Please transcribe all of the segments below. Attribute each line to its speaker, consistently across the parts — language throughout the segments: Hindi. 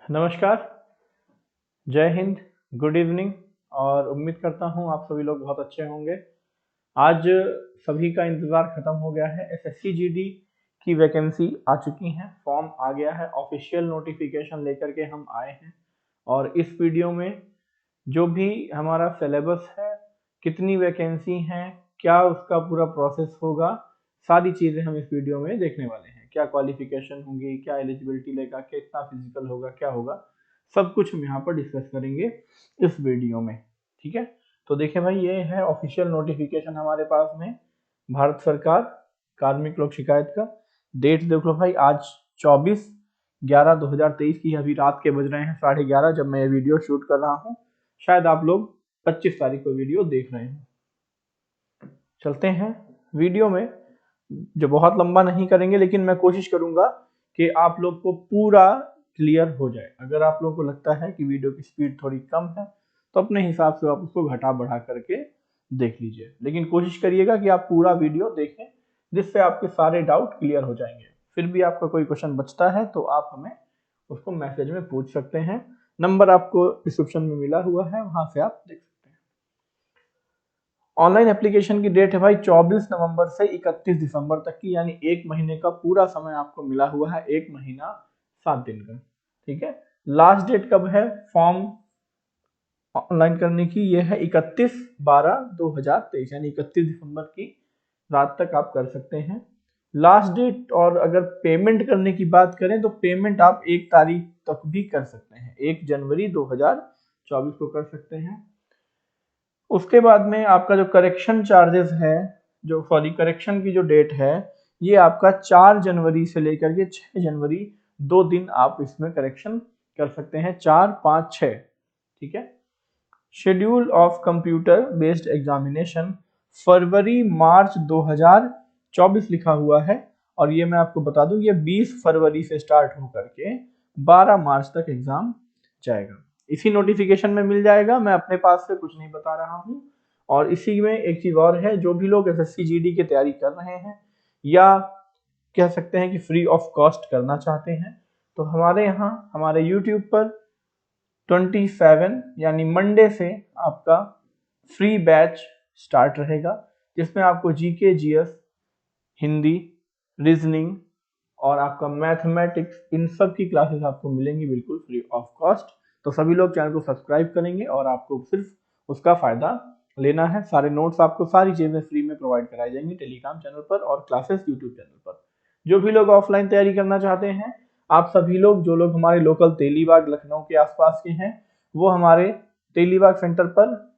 Speaker 1: नमस्कार, जय हिंद, गुड इवनिंग और उम्मीद करता हूँ आप सभी लोग बहुत अच्छे होंगे। आज सभी का इंतज़ार ख़त्म हो गया है। एसएससी जीडी की वैकेंसी आ चुकी हैं, फॉर्म आ गया है, ऑफिशियल नोटिफिकेशन लेकर के हम आए हैं और इस वीडियो में जो भी हमारा सिलेबस है, कितनी वैकेंसी हैं, क्या उसका पूरा प्रोसेस होगा, सारी चीज़ें हम इस वीडियो में देखने वाले हैं। क्या क्वालिफिकेशन होंगी, क्या एलिजिबिलिटी लेगा, कितना फिजिकल होगा, क्या होगा, सब कुछ हम यहाँ पर डिस्कस करेंगे इस वीडियो में। ठीक है, तो देखिए भाई, ये है ऑफिशियल नोटिफिकेशन हमारे पास में, भारत सरकार कार्मिक लोक शिकायत का। डेट देख लो भाई, आज 24/11/2023 की अभी रात के बज रहे हैं 11:30 जब मैं ये वीडियो शूट कर रहा हूँ। शायद आप लोग 25 तारीख को वीडियो देख रहे हैं। चलते हैं वीडियो में, जो बहुत लंबा नहीं करेंगे, लेकिन मैं कोशिश करूंगा कि आप लोग को पूरा क्लियर हो जाए। अगर आप लोगों को लगता है कि वीडियो की स्पीड थोड़ी कम है तो अपने हिसाब से आप उसको घटा बढ़ा करके देख लीजिए, लेकिन कोशिश करिएगा कि आप पूरा वीडियो देखें, जिससे आपके सारे डाउट क्लियर हो जाएंगे। फिर भी आपका कोई क्वेश्चन बचता है तो आप हमें उसको मैसेज में पूछ सकते हैं। नंबर आपको डिस्क्रिप्शन में मिला हुआ है, वहां से आप देख सकते हैं। ऑनलाइन एप्लीकेशन की डेट है भाई 24 नवंबर से 31 दिसंबर तक की, यानी एक महीने का पूरा समय आपको मिला हुआ है, 1 महीना 7 दिन का। ठीक है, लास्ट डेट कब है फॉर्म ऑनलाइन करने की? ये है 31/12/2023, यानी 31 दिसंबर की रात तक आप कर सकते हैं लास्ट डेट। और अगर पेमेंट करने की बात करें तो पेमेंट आप 1 तारीख तक भी कर सकते हैं, 1 जनवरी 2024 को कर सकते हैं। उसके बाद में आपका जो करेक्शन चार्जेस है, जो सॉरी करेक्शन की जो डेट है, ये आपका 4 जनवरी से लेकर के 6 जनवरी 2 दिन आप इसमें करेक्शन कर सकते हैं, 4, 5, 6। ठीक है, schedule of computer based examination February March 2024 लिखा हुआ है, और ये मैं आपको बता दूं, ये 20 फरवरी से स्टार्ट होकर के 12 मार्च तक एग्जाम जाएगा। इसी नोटिफिकेशन में मिल जाएगा, मैं अपने पास से कुछ नहीं बता रहा हूँ। और इसी में एक चीज और है, जो भी लोग एसएससी जीडी की तैयारी कर रहे हैं या कह सकते हैं कि फ्री ऑफ कॉस्ट करना चाहते हैं, तो हमारे यहाँ हमारे यूट्यूब पर 27 यानी मंडे से आपका फ्री बैच स्टार्ट रहेगा, जिसमें आपको जीके, जीएस, हिंदी, रीजनिंग और आपका मैथमेटिक्स, इन सब की क्लासेस आपको मिलेंगी बिल्कुल फ्री ऑफ कॉस्ट। तो सभी लोग चैनल को सब्सक्राइब करेंगे और आपको सिर्फ उसका फायदा लेना है। सारे नोट्स आपको, सारी चीजें फ्री में प्रोवाइड कराई जाएंगी टेलीग्राम चैनल पर और क्लासेस यूट्यूब चैनल पर। जो भी लोग ऑफलाइन तैयारी करना चाहते हैं, आप सभी लोग, जो लोग हमारे लोकल तेलीबाग लखनऊ के आसपास के हैं, वो हमारे तेलीबाग सेंटर पर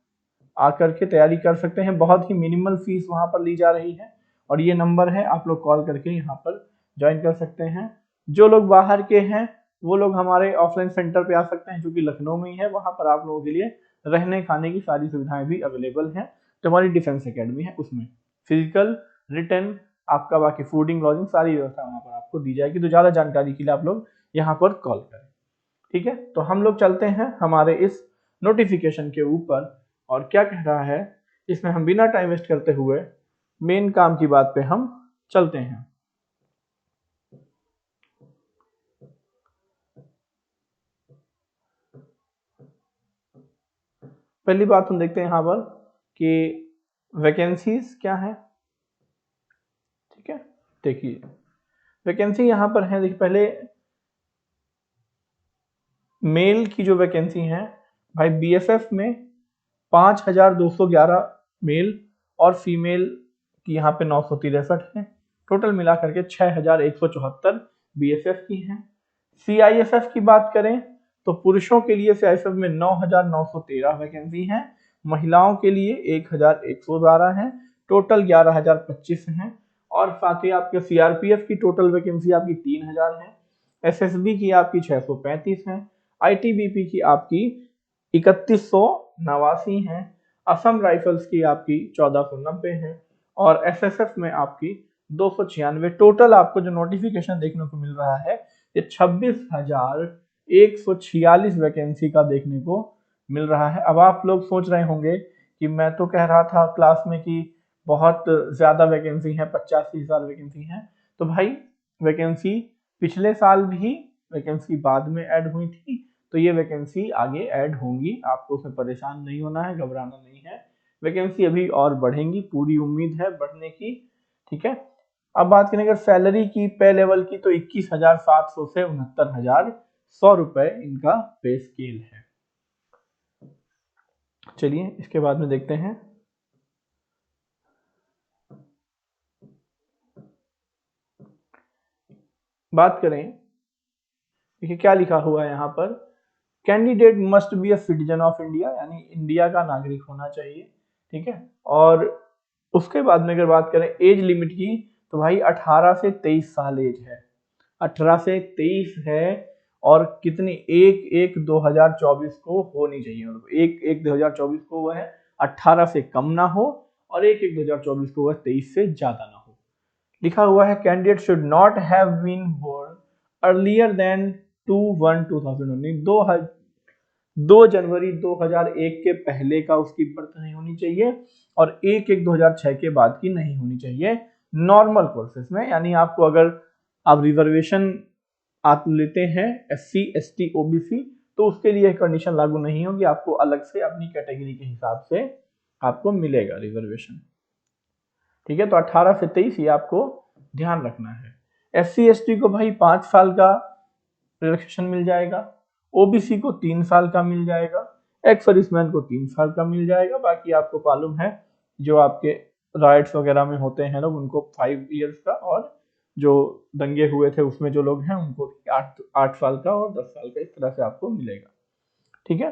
Speaker 1: आकर के तैयारी कर सकते हैं। बहुत ही मिनिमल फीस वहां पर ली जा रही है, और ये नंबर है, आप लोग कॉल करके यहाँ पर ज्वाइन कर सकते हैं। जो लोग बाहर के हैं वो लोग हमारे ऑफलाइन सेंटर पे आ सकते हैं, जो कि लखनऊ में ही है। वहां पर आप लोगों के लिए रहने खाने की सारी सुविधाएं भी अवेलेबल हैं। तो हमारी डिफेंस एकेडमी है, उसमें फिजिकल, रिटर्न, आपका बाकी फूडिंग, लॉजिंग, सारी व्यवस्था वहां पर आपको दी जाएगी। तो ज्यादा जानकारी के लिए आप लोग यहाँ पर कॉल करें। ठीक है, तो हम लोग चलते हैं हमारे इस नोटिफिकेशन के ऊपर, और क्या कह रहा है इसमें हम बिना टाइम वेस्ट करते हुए मेन काम की बात पे हम चलते हैं। पहली बात हम देखते हैं यहाँ पर कि वैकेंसीज क्या है। ठीक है, देखिए वैकेंसी यहाँ पर है। देखिए पहले मेल की जो वैकेंसी है भाई, बीएसएफ में 5211 मेल और फीमेल की यहाँ पे 963 है। टोटल मिला करके 6174 बीएसएफ की हैं। सीआईएसएफ की बात करें तो पुरुषों के लिए सीआईएसएफ में 9913 वैकेंसी हैं, महिलाओं के लिए 1112 हैं, टोटल 11025 हैं। और साथ ही आपके सीआरपीएफ की टोटल वैकेंसी आपकी 3000 है, एसएसबी की आपकी 635 है, आईटीबीपी की आपकी 3189 है, असम राइफल्स की आपकी 1490 है, और एसएसएफ में आपकी 296। टोटल आपको जो नोटिफिकेशन देखने को मिल रहा है, ये 26,146 वैकेंसी का देखने को मिल रहा है। अब आप लोग सोच रहे होंगे कि मैं तो कह रहा था क्लास में कि बहुत ज्यादा वैकेंसी है, 85,000 वैकेंसी है। तो भाई वैकेंसी पिछले साल भी वैकेंसी बाद में ऐड हुई थी, तो ये वैकेंसी आगे ऐड होंगी, आपको उसमें परेशान नहीं होना है, घबराना नहीं है। वैकेंसी अभी और बढ़ेंगी, पूरी उम्मीद है बढ़ने की, ठीक है। अब बात करें अगर सैलरी की, पे लेवल की, तो 21,700 से 69,100 रुपए इनका पे स्केल है। चलिए इसके बाद में देखते हैं। बात करें, देखिए क्या लिखा हुआ है यहाँ पर, candidate must be a citizen of India, यानी इंडिया का नागरिक होना चाहिए, ठीक है। और उसके बाद में अगर बात करें एज लिमिट की, तो भाई 18 से 23 साल एज है, 18 से 23 है। और कितनी, 1/1/2024 को होनी चाहिए, मतलब 1/1/2024 को वह 18 से कम ना हो, और 1/1/2024 को वह 23 से ज्यादा ना हो। लिखा हुआ है candidate should not have been born earlier than 2/1/2019, 2 जनवरी 2001 के पहले का उसकी बर्थ नहीं होनी चाहिए, और 1/1/2006 के बाद की नहीं होनी चाहिए नॉर्मल कोर्सेज में। यानी आपको अगर आप रिजर्वेशन आप लेते हैं SC ST OBC, तो उसके लिए कंडीशन लागू नहीं होगी, आपको अलग से अपनी कैटेगरी के हिसाब से आपको मिलेगा रिजर्वेशन, ठीक है। तो 18 से 23 ये आपको ध्यान रखना है। SC ST को भाई 5 साल का रिलैक्सेशन मिल जाएगा, OBC को 3 साल का मिल जाएगा, एक्स सर्विसमैन को 3 साल का मिल जाएगा। बाकी आपको मालूम है जो आपके राइट्स वगैरह में होते हैं लोग, उनको 5 इयर्स का, और जो दंगे हुए थे उसमें जो लोग हैं उनको 8 साल का और 10 साल का, इस तरह से आपको मिलेगा, ठीक है।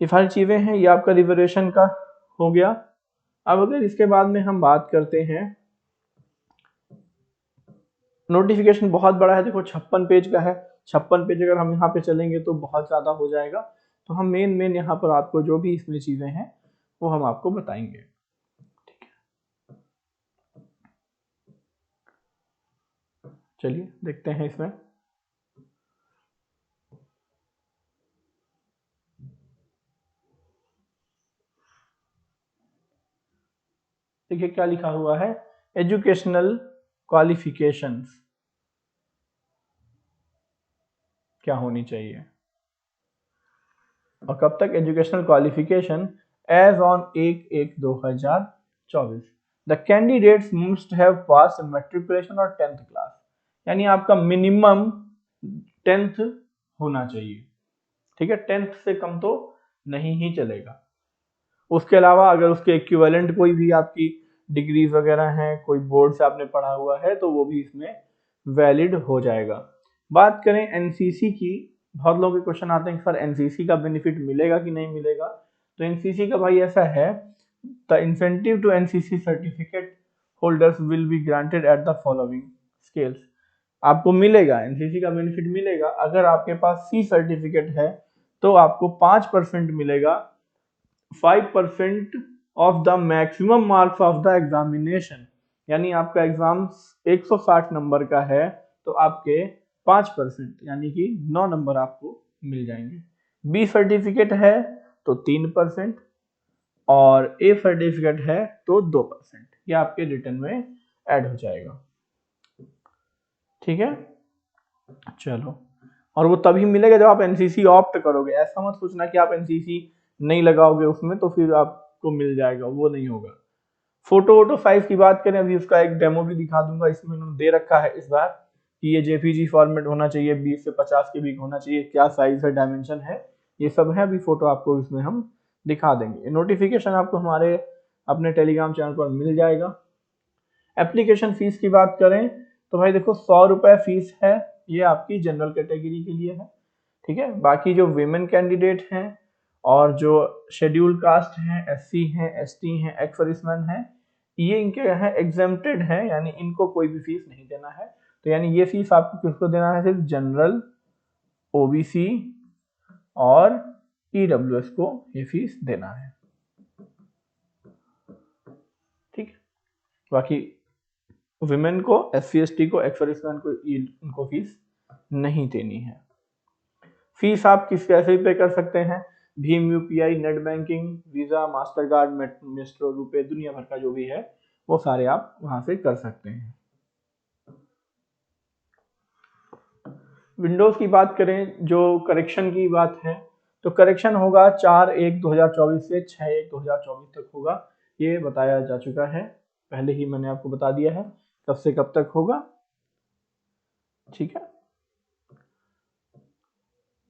Speaker 1: ये सारी चीजें हैं, ये आपका रिजर्वेशन का हो गया। अब अगर इसके बाद में हम बात करते हैं, नोटिफिकेशन बहुत बड़ा है, देखो 56 पेज का है, 56 पेज अगर हम यहाँ पे चलेंगे तो बहुत ज्यादा हो जाएगा। तो हम मेन मेन यहाँ पर आपको जो भी इसमें चीजें हैं वो हम आपको बताएंगे, ठीक है। चलिए देखते हैं इसमें। देखिए क्या लिखा हुआ है, एजुकेशनल क्वालिफिकेशंस क्या होनी चाहिए, और कब तक educational qualification, as on 1/1/2024 the candidates must have pass matriculation और 10th क्लास, यानी आपका मिनिमम 10th होना चाहिए, ठीक है। 10th से कम तो नहीं ही चलेगा। उसके अलावा अगर उसके इक्विवेलेंट कोई भी आपकी डिग्रीज वगैरह हैं, कोई बोर्ड से आपने पढ़ा हुआ है, तो वो भी इसमें वैलिड हो जाएगा। बात करें एनसीसी की, बहुत लोगों के क्वेश्चन आते हैं सर एनसीसी का बेनिफिट मिलेगा कि नहीं मिलेगा। तो एनसीसी का भाई ऐसा है, the incentive to NCC certificate holders will be granted at the following scales, आपको मिलेगा एनसीसी का बेनिफिट मिलेगा। अगर आपके पास सी सर्टिफिकेट है तो आपको 5% मिलेगा, 5% of the maximum marks of the examination, यानी आपका एग्जाम 160 नंबर का है तो आपके 5% यानी कि 9 नंबर आपको मिल जाएंगे। बी सर्टिफिकेट है तो 3%, और ए सर्टिफिकेट है तो 2%, ये आपके रिटर्न में ऐड हो जाएगा, ठीक है। चलो, और वो तभी मिलेगा जब आप एनसीसी ऑप्ट करोगे, ऐसा मत सोचना कि आप एनसीसी नहीं लगाओगे उसमें तो फिर आपको मिल जाएगा, वो नहीं होगा। फोटो वोटो साइज की बात करें, अभी उसका एक डेमो भी दिखा दूंगा, इसमें उन्होंने दे रखा है इस बार कि ये जेपीजी फॉर्मेट होना चाहिए, 20 से 50 के बीच होना चाहिए, क्या साइज है, डायमेंशन है, ये सब है। अभी फोटो आपको इसमें हम दिखा देंगे। नोटिफिकेशन आपको हमारे अपने टेलीग्राम चैनल पर मिल जाएगा। एप्लीकेशन फीस की बात करें तो भाई देखो 100 रुपए फीस है, ये आपकी जनरल कैटेगरी के लिए है, ठीक है। बाकी जो विमेन कैंडिडेट हैं और जो शेड्यूल कास्ट हैं, SC हैं, ST हैं, एक्स सर्विसमैन हैं, ये इनके यहाँ एग्जेम्प्टेड है, यानी इनको कोई भी फीस नहीं देना है। तो यानी ये फीस आपको किसको देना है, सिर्फ जनरल, OBC और EWS को ये फीस देना है, ठीक है। बाकी विमेन को, SC ST को, एक्स सर्विसमैन को इनको फीस नहीं देनी है। फीस आप किस कैसे पे कर सकते हैं, Bhim UPI, net banking, visa, master card, metro, रुपए, दुनिया भर का जो भी है वो सारे आप वहां से कर सकते हैं। विंडोज की बात करें, जो करेक्शन की बात है, तो करेक्शन होगा 4/1/2024 से 6/1/2024 तक होगा। ये बताया जा चुका है, पहले ही मैंने आपको बता दिया है कब से कब तक होगा। ठीक है,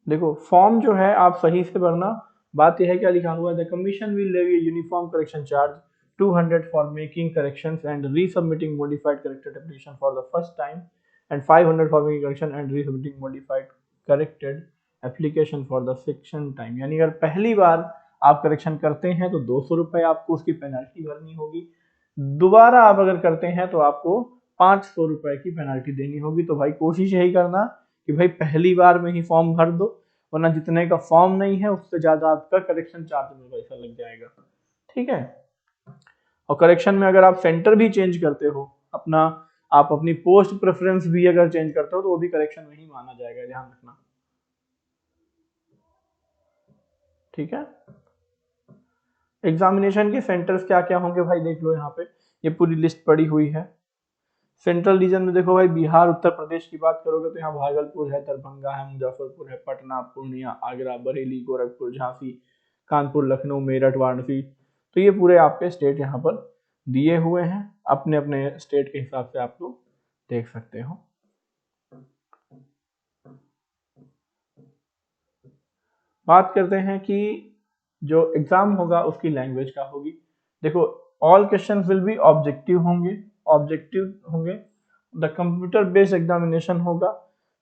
Speaker 1: देखो फॉर्म जो है आप सही से भरना। बात यह है क्या लिखा हुआ है, the commission will levy uniform correction charge 200 for making corrections and resubmitting modified corrected application for the first time and 500 for making correction and resubmitting modified corrected application for the second time. यानी अगर पहली बार आप करेक्शन करते हैं तो 200 रुपए आपको उसकी पेनल्टी भरनी होगी, दोबारा आप अगर करते हैं तो आपको 500 रुपए की पेनल्टी देनी होगी। तो भाई कोशिश यही करना कि भाई पहली बार में ही फॉर्म भर दो, वरना जितने का फॉर्म नहीं है उससे ज्यादा आपका करेक्शन चार्ज में पैसा लग जाएगा। ठीक है, और करेक्शन में अगर आप सेंटर भी चेंज करते हो अपना, आप अपनी पोस्ट प्रेफरेंस भी अगर चेंज करते हो तो वो भी करेक्शन में ही माना जाएगा, ध्यान रखना। ठीक है, एग्जामिनेशन के सेंटर्स क्या क्या होंगे भाई देख लो, यहाँ पे ये पूरी लिस्ट पड़ी हुई है। सेंट्रल रीजन में देखो भाई, बिहार उत्तर प्रदेश की बात करोगे तो यहाँ भागलपुर है, दरभंगा है, मुजफ्फरपुर है, पटना, पूर्णिया, आगरा, बरेली, गोरखपुर, झांसी, कानपुर, लखनऊ, मेरठ, वाराणसी। तो ये पूरे आपके स्टेट यहाँ पर दिए हुए हैं, अपने अपने स्टेट के हिसाब से आप लोग देख सकते हो। बात करते हैं कि जो एग्जाम होगा उसकी लैंग्वेज क्या होगी। देखो all question will be objective होंगे, द कंप्यूटर बेस्ड एग्जामिनेशन होगा।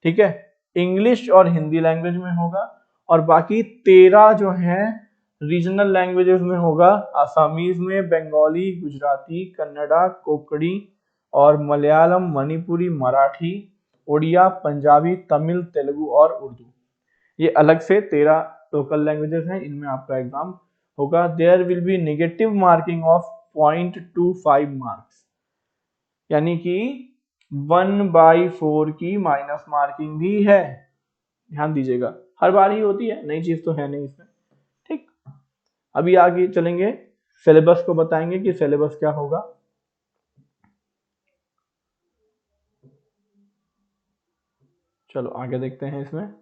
Speaker 1: ठीक है, इंग्लिश और हिंदी लैंग्वेज में होगा, और बाकी 13 जो है रीजनल लैंग्वेजेस में होगा, आसामीज में, बंगाली, गुजराती, कन्नड़ा, कोंकणी और मलयालम, मणिपुरी, मराठी, उड़िया, पंजाबी, तमिल, तेलुगु और उर्दू। ये अलग से 13 लोकल लैंग्वेजेस हैं, इनमें आपका एग्जाम होगा। There will be negative marking of 0.25 marks, यानी कि 1/4 की माइनस मार्किंग भी है, ध्यान दीजिएगा। हर बार ही होती है, नई चीज तो है नहीं इसमें। ठीक, अभी आगे चलेंगे, सिलेबस को बताएंगे कि सिलेबस क्या होगा। चलो आगे देखते हैं इसमें।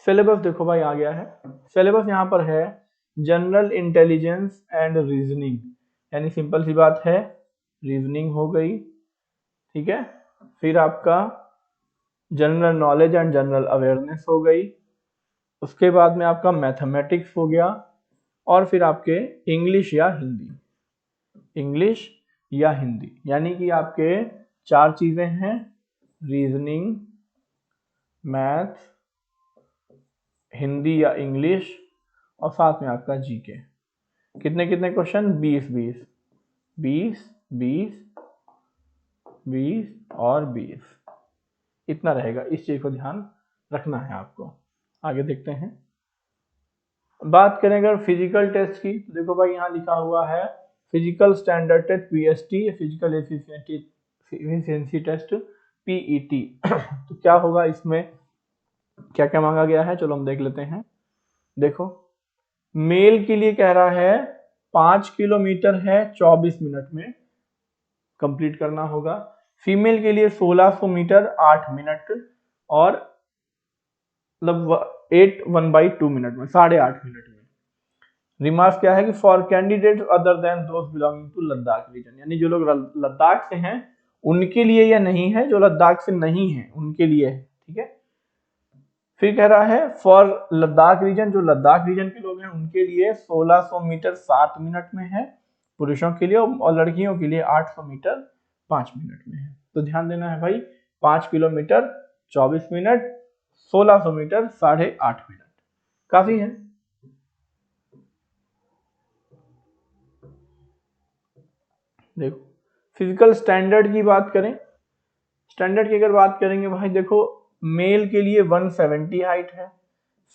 Speaker 1: सिलेबस देखो भाई आ गया है, सिलेबस यहाँ पर है जनरल इंटेलिजेंस एंड रीजनिंग, यानी सिंपल सी बात है, रीजनिंग हो गई। ठीक है, फिर आपका general knowledge and general awareness हो गई, उसके बाद में आपका मैथमेटिक्स हो गया, और फिर आपके इंग्लिश या हिंदी, यानी कि आपके 4 चीजें हैं, रीजनिंग, मैथ, हिंदी या इंग्लिश, और साथ में आपका जीके। कितने कितने क्वेश्चन, 20 और 20, इतना रहेगा। इस चीज को ध्यान रखना है आपको। आगे देखते हैं, बात करें अगर फिजिकल टेस्ट की, तो देखो भाई यहाँ लिखा हुआ है physical standard test PST, physical efficiency test PET. तो क्या होगा इसमें, क्या क्या मांगा गया है, चलो हम देख लेते हैं। देखो मेल के लिए कह रहा है 5 किलोमीटर है 24 मिनट में कंप्लीट करना होगा, फीमेल के लिए 1600 मीटर 8 मिनट, और मतलब 1/2 मिनट में, 8.5 मिनट में। रिमार्क्स क्या है कि फॉर कैंडिडेट अदर देन दोस्त बिलोंगिंग टू लद्दाख रीजन, यानी जो लोग लद्दाख से हैं उनके लिए यह नहीं है, जो लद्दाख से नहीं है उनके लिए है। ठीक है, फिर कह रहा है फॉर लद्दाख रीजन, जो लद्दाख रीजन के लोग हैं उनके लिए 1600 मीटर 7 मिनट में है पुरुषों के लिए, और लड़कियों के लिए 800 मीटर 5 मिनट में है। तो ध्यान देना है भाई, 5 किलोमीटर 24 मिनट, 1600 मीटर 8.5 मिनट, काफी है। देखो फिजिकल स्टैंडर्ड की बात करें, स्टैंडर्ड की अगर बात करेंगे भाई, देखो मेल के लिए 170 हाइट है,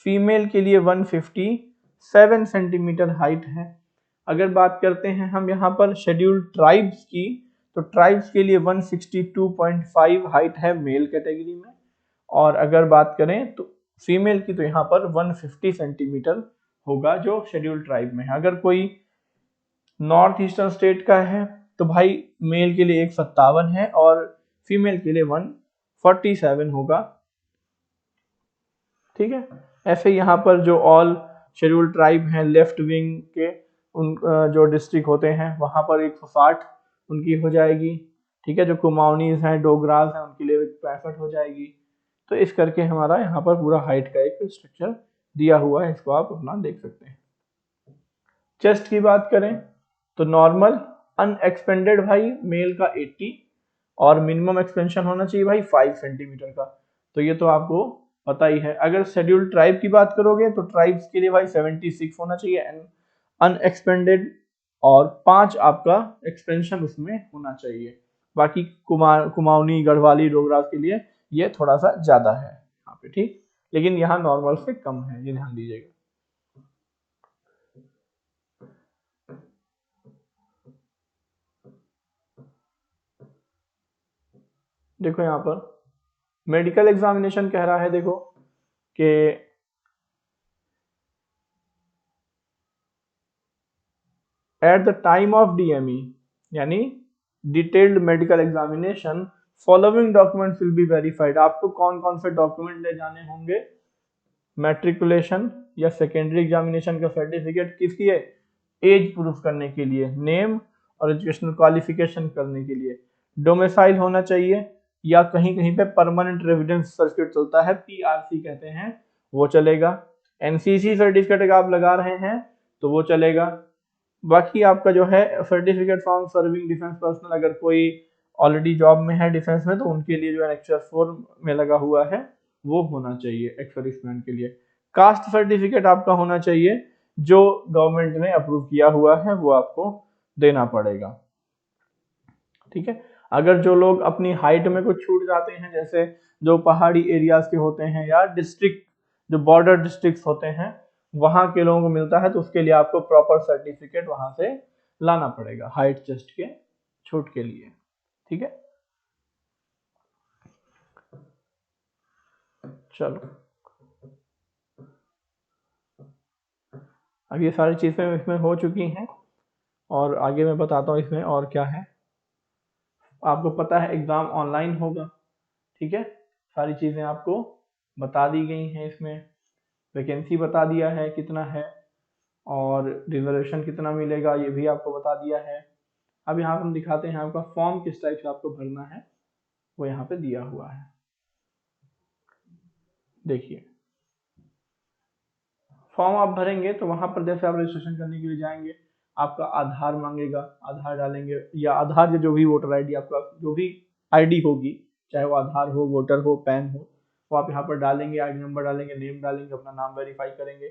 Speaker 1: फीमेल के लिए 157 सेंटीमीटर हाइट है। अगर बात करते हैं हम यहाँ पर शेड्यूल्ड ट्राइब्स की, तो ट्राइब्स के लिए 162.5 हाइट है मेल कैटेगरी में, और अगर बात करें तो फीमेल की तो यहाँ पर 150 सेंटीमीटर होगा जो शेड्यूल्ड ट्राइब में है। अगर कोई नॉर्थ ईस्टर्न स्टेट का है तो भाई मेल के लिए 157 है और फीमेल के लिए 47 होगा। ठीक है, ऐसे यहाँ पर जो ऑल शेड्यूल्ड ट्राइब हैं लेफ्ट विंग के, उन जो डिस्ट्रिक्ट होते हैं वहाँ पर 160 उनकी हो जाएगी। ठीक है, जो कुमाऊनीज हैं, डोगरास हैं, उनके लिए 65 हो जाएगी। तो इस करके हमारा यहाँ पर पूरा हाइट का एक स्ट्रक्चर दिया हुआ है, इसको आप अपना देख सकते हैं। चेस्ट की बात करें तो नॉर्मल अनएक्सपेंडेड भाई मेल का 80 और मिनिमम एक्सपेंशन होना चाहिए भाई 5 सेंटीमीटर का। तो ये तो आपको पता ही है। अगर शेड्यूल्ड ट्राइब की बात करोगे तो ट्राइब्स के लिए भाई 76 होना चाहिए अनएक्सपेंडेड, और 5 आपका एक्सपेंशन उसमें होना चाहिए। बाकी कुमाऊनी, गढ़वाली, डोगरा के लिए ये थोड़ा सा ज्यादा है यहाँ पे। ठीक, लेकिन यहाँ नॉर्मल से कम है, ये ध्यान दीजिएगा। देखो यहाँ पर मेडिकल एग्जामिनेशन कह रहा है, देखो कि at the time of DME यानी detailed medical examination following documents will be verified. आपको कौन कौन से डॉक्यूमेंट ले जाने होंगे? मैट्रिकुलेशन या सेकेंडरी एग्जामिनेशन का सर्टिफिकेट, किसकी है? एज प्रूफ करने के लिए, नेम और एजुकेशनल क्वालिफिकेशन करने के लिए। डोमिसाइल होना चाहिए या कहीं कहीं पे परमानेंट रेजिडेंस सर्टिफिकेट चलता है, पीआरसी कहते हैं, वो चलेगा। एनसीसी सर्टिफिकेट अगर आप लगा रहे हैं तो वो चलेगा। बाकी आपका जो है certificate from serving defence personnel, अगर कोई ऑलरेडी जॉब में है डिफेंस में तो उनके लिए जो एनेक्चर 4 में लगा हुआ है वो होना चाहिए एक्स सर्विसमैन के लिए। कास्ट सर्टिफिकेट आपका होना चाहिए, जो गवर्नमेंट ने अप्रूव किया हुआ है वो आपको देना पड़ेगा। ठीक है, अगर जो लोग अपनी हाइट में कुछ छूट जाते हैं, जैसे जो पहाड़ी एरियाज के होते हैं या डिस्ट्रिक्ट जो बॉर्डर डिस्ट्रिक्ट होते हैं वहां के लोगों को मिलता है, तो उसके लिए आपको प्रॉपर सर्टिफिकेट वहां से लाना पड़ेगा हाइट चेस्ट के छूट के लिए। ठीक है, चलो अब ये सारी चीजें इसमें हो चुकी हैं और आगे मैं बताता हूँ इसमें और क्या है। आपको पता है एग्जाम ऑनलाइन होगा। ठीक है, सारी चीजें आपको बता दी गई हैं इसमें। वैकेंसी बता दिया है कितना है और रिजर्वेशन कितना मिलेगा ये भी आपको बता दिया है। अब यहाँ पर हम दिखाते हैं आपका फॉर्म किस टाइप से आपको भरना है, वो यहाँ पे दिया हुआ है। देखिए फॉर्म आप भरेंगे तो वहां पर जैसे आप रजिस्ट्रेशन करने के लिए जाएंगे, आपका आधार मांगेगा, आधार डालेंगे या आधार या जो भी वोटर आईडी आपका जो भी आईडी होगी, चाहे वो आधार हो, वोटर हो, पैन हो, वो आप यहाँ पर डालेंगे, आईडी नंबर डालेंगे, नेम डालेंगे, अपना नाम वेरीफाई करेंगे।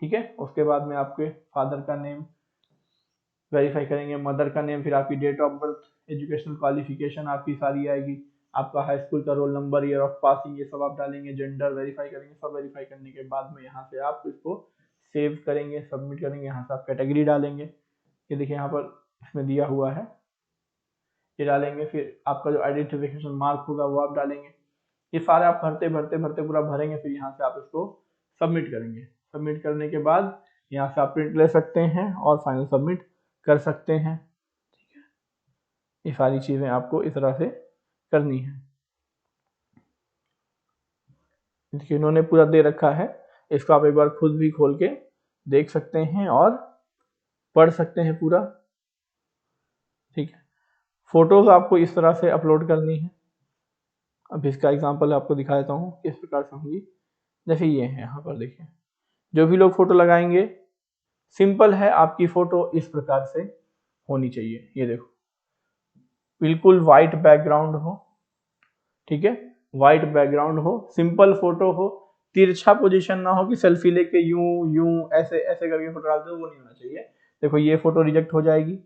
Speaker 1: ठीक है, उसके बाद में आपके फादर का नेम वेरीफाई करेंगे, मदर का नेम, फिर आपकी date of birth, educational qualification आपकी सारी आएगी, आपका हाई स्कूल का roll number, year of passing, ये सब आप डालेंगे, जेंडर वेरीफाई करेंगे। सब वेरीफाई करने के बाद में यहाँ से आप इसको सेव करेंगे, सबमिट करेंगे। यहाँ से आप कैटेगरी डालेंगे, ये देखिए यहाँ पर इसमें दिया हुआ है, ये डालेंगे। फिर आपका जो आइडेंटिफिकेशन मार्क होगा वो आप डालेंगे। ये सारे आप भरते भरते भरते पूरा भरेंगे, फिर यहाँ से आप इसको सबमिट करेंगे। सबमिट करने के बाद यहाँ से आप प्रिंट ले सकते हैं और फाइनल सबमिट कर सकते हैं। ठीक है, ये सारी चीजें आपको इस तरह से करनी है। देखिए इन्होंने पूरा दे रखा है, इसको आप एक बार खुद भी खोल के देख सकते हैं और पढ़ सकते हैं पूरा। ठीक है, फोटोज आपको इस तरह से अपलोड करनी है। अब इसका एग्जांपल आपको दिखा देता हूँ किस प्रकार से होंगी। जैसे ये है, यहाँ पर देखिए जो भी लोग फोटो लगाएंगे सिंपल है, आपकी फोटो इस प्रकार से होनी चाहिए। ये देखो बिल्कुल वाइट बैकग्राउंड हो, ठीक है, वाइट बैकग्राउंड हो, सिंपल फोटो हो, तिरछा पोजीशन ना हो कि सेल्फी लेके यूं यूं ऐसे ऐसे करके फोटो डालते हो, वो नहीं होना चाहिए। देखो ये फोटो रिजेक्ट हो जाएगी,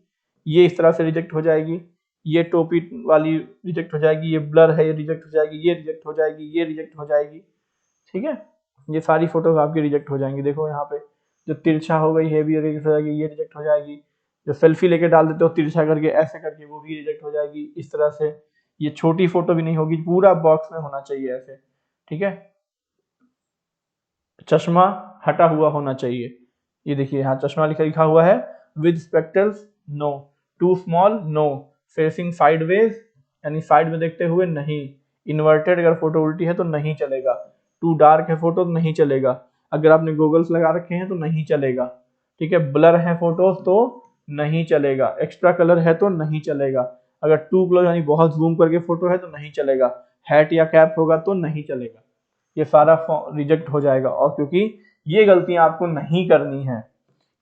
Speaker 1: ये इस तरह से रिजेक्ट हो जाएगी, ये टोपी वाली रिजेक्ट हो जाएगी, ये ब्लर है ये रिजेक्ट हो जाएगी, ये रिजेक्ट हो जाएगी, ये रिजेक्ट हो जाएगी। ठीक है, ये सारी फोटोज आपकी रिजेक्ट हो जाएंगी। देखो यहाँ पे जो तिरछा हो गई है भी रिजेक्ट हो जाएगी, ये रिजेक्ट हो जाएगी। जो सेल्फी लेके डाल देते हो तिरछा करके ऐसे करके, वो भी रिजेक्ट हो जाएगी। इस तरह से ये छोटी फोटो भी नहीं होगी, पूरा बॉक्स में होना चाहिए ऐसे। ठीक है, चश्मा हटा हुआ होना चाहिए। ये देखिए यहाँ चश्मा लिखा हुआ है, with spectacles no, too small no, facing sideways यानी साइड में देखते हुए नहीं, इन्वर्टेड अगर फोटो उल्टी है तो नहीं चलेगा, टू डार्क है फोटो तो नहीं चलेगा, अगर आपने गॉगल्स लगा रखे हैं तो नहीं चलेगा, ठीक है, ब्लर है फोटोज तो नहीं चलेगा, एक्स्ट्रा कलर है तो नहीं चलेगा, अगर टू क्लोज यानी बहुत जूम करके फोटो है तो नहीं चलेगा, हैट या कैप होगा तो नहीं चलेगा, ये सारा रिजेक्ट हो जाएगा। और क्योंकि ये गलतियां आपको नहीं करनी है,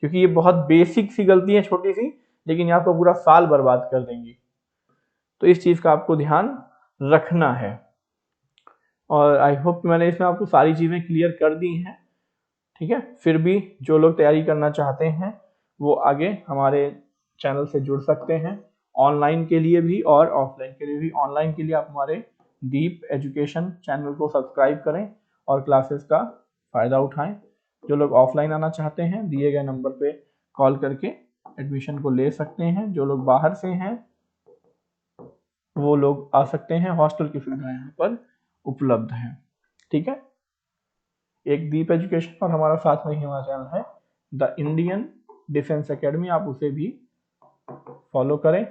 Speaker 1: क्योंकि ये बहुत बेसिक सी गलती है, छोटी सी, लेकिन ये आपको पूरा साल बर्बाद कर देंगी, तो इस चीज का आपको ध्यान रखना है। और आई होप मैंने इसमें आपको सारी चीजें क्लियर कर दी हैं, ठीक है। फिर भी जो लोग तैयारी करना चाहते हैं वो आगे हमारे चैनल से जुड़ सकते हैं, ऑनलाइन के लिए भी और ऑफलाइन के लिए भी। ऑनलाइन के लिए आप हमारे डीप एजुकेशन चैनल को सब्सक्राइब करें और क्लासेस का फ़ायदा उठाएं। जो लोग ऑफलाइन आना चाहते हैं दिए गए नंबर पे कॉल करके एडमिशन को ले सकते हैं। जो लोग बाहर से हैं वो लोग आ सकते हैं, हॉस्टल की सुविधा यहाँ पर उपलब्ध है, ठीक है। एक दीप एजुकेशन और हमारा साथ में ही हमारा चैनल है द इंडियन डिफेंस एकेडमी, आप उसे भी फॉलो करें,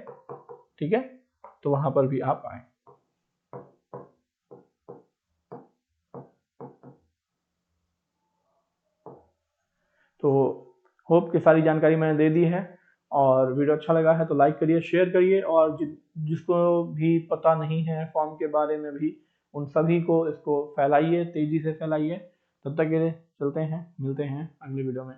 Speaker 1: ठीक है, तो वहां पर भी आप आए। तो होप कि सारी जानकारी मैंने दे दी है, और वीडियो अच्छा लगा है तो लाइक करिए, शेयर करिए, और जिसको भी पता नहीं है फॉर्म के बारे में भी उन सभी को इसको फैलाइए, तेजी से फैलाइए। तब तक के लिए चलते हैं, मिलते हैं अगले वीडियो में।